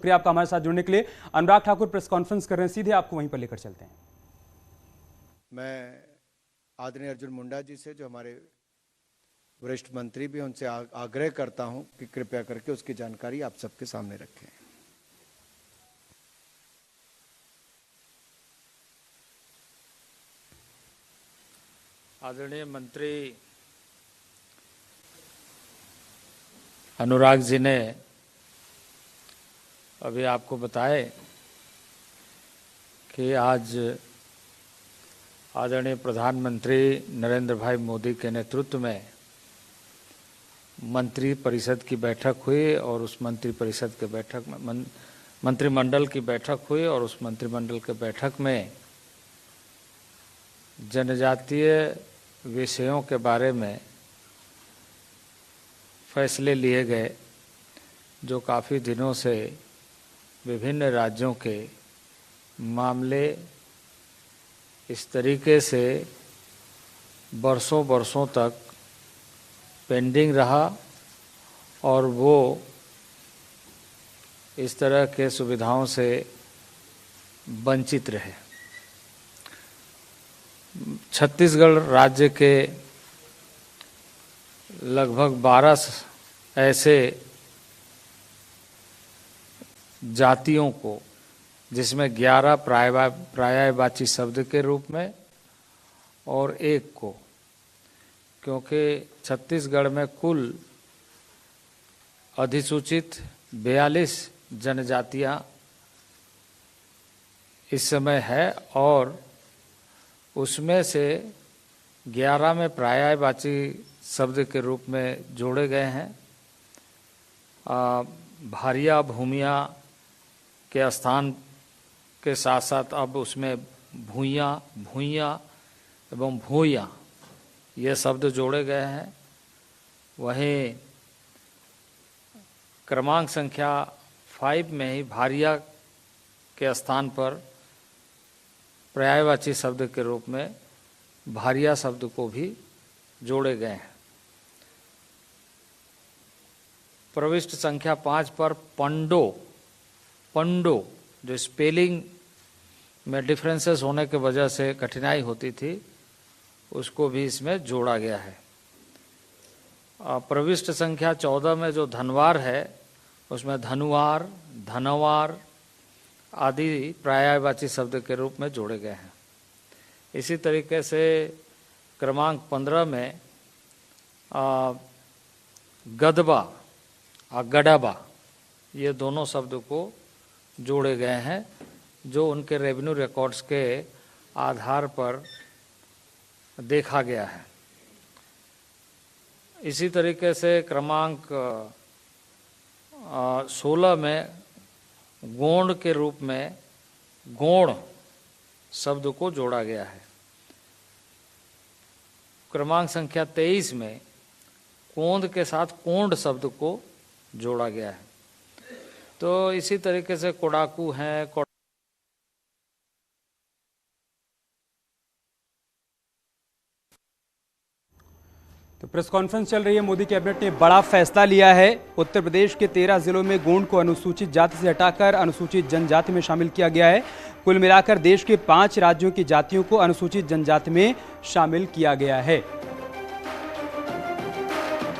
शुक्रिया आपका हमारे साथ जुड़ने के लिए। अनुराग ठाकुर प्रेस कॉन्फ्रेंस कर रहे हैं, सीधे आपको वहीं पर लेकर चलते हैं। मैं आदरणीय अर्जुन मुंडा जी से, जो हमारे वरिष्ठ मंत्री भी, उनसे आग्रह करता हूं कि कृपया करके उसकी जानकारी आप सबके सामने रखें। आदरणीय मंत्री अनुराग जी ने अभी आपको बताए कि आज आदरणीय प्रधानमंत्री नरेंद्र भाई मोदी के नेतृत्व में मंत्री परिषद की बैठक हुई और उस मंत्री परिषद के बैठक में मंत्रिमंडल की बैठक हुई और उस मंत्रिमंडल के बैठक में जनजातीय विषयों के बारे में फैसले लिए गए, जो काफ़ी दिनों से विभिन्न राज्यों के मामले इस तरीके से बरसों तक पेंडिंग रहा और वो इस तरह के सुविधाओं से वंचित रहे। छत्तीसगढ़ राज्य के लगभग 12 ऐसे जातियों को, जिसमें 11 पर्यायवाची शब्द के रूप में और 1 को, क्योंकि छत्तीसगढ़ में कुल अधिसूचित 42 जनजातियां इस समय है और उसमें से 11 में पर्यायवाची शब्द के रूप में जोड़े गए हैं। भारिया भूमिया के स्थान के साथ साथ अब उसमें भूइयाँ एवं भूइयाँ ये शब्द जोड़े गए हैं। वहीं क्रमांक संख्या 5 में ही भारिया के स्थान पर पर्यायवाची शब्द के रूप में भारिया शब्द को भी जोड़े गए हैं। प्रविष्ट संख्या 5 पर पंडो जो स्पेलिंग में डिफरेंसेस होने के वजह से कठिनाई होती थी, उसको भी इसमें जोड़ा गया है। प्रविष्ट संख्या 14 में जो धनवार है, उसमें धनुवार, धनवार आदि पर्यायवाची शब्द के रूप में जोड़े गए हैं। इसी तरीके से क्रमांक 15 में गदबा और गडाबा ये दोनों शब्द को जोड़े गए हैं, जो उनके रेवेन्यू रिकॉर्ड्स के आधार पर देखा गया है। इसी तरीके से क्रमांक 16 में गोंड के रूप में गोंड शब्द को जोड़ा गया है। क्रमांक संख्या 23 में कोंद के साथ कोंड शब्द को जोड़ा गया है। तो इसी तरीके से कोडाकू हैं, तो प्रेस कॉन्फ्रेंस चल रही है। मोदी कैबिनेट ने बड़ा फैसला लिया है। उत्तर प्रदेश के 13 जिलों में गोंड को अनुसूचित जाति से हटाकर अनुसूचित जनजाति में शामिल किया गया है। कुल मिलाकर देश के 5 राज्यों की जातियों को अनुसूचित जनजाति में शामिल किया गया है।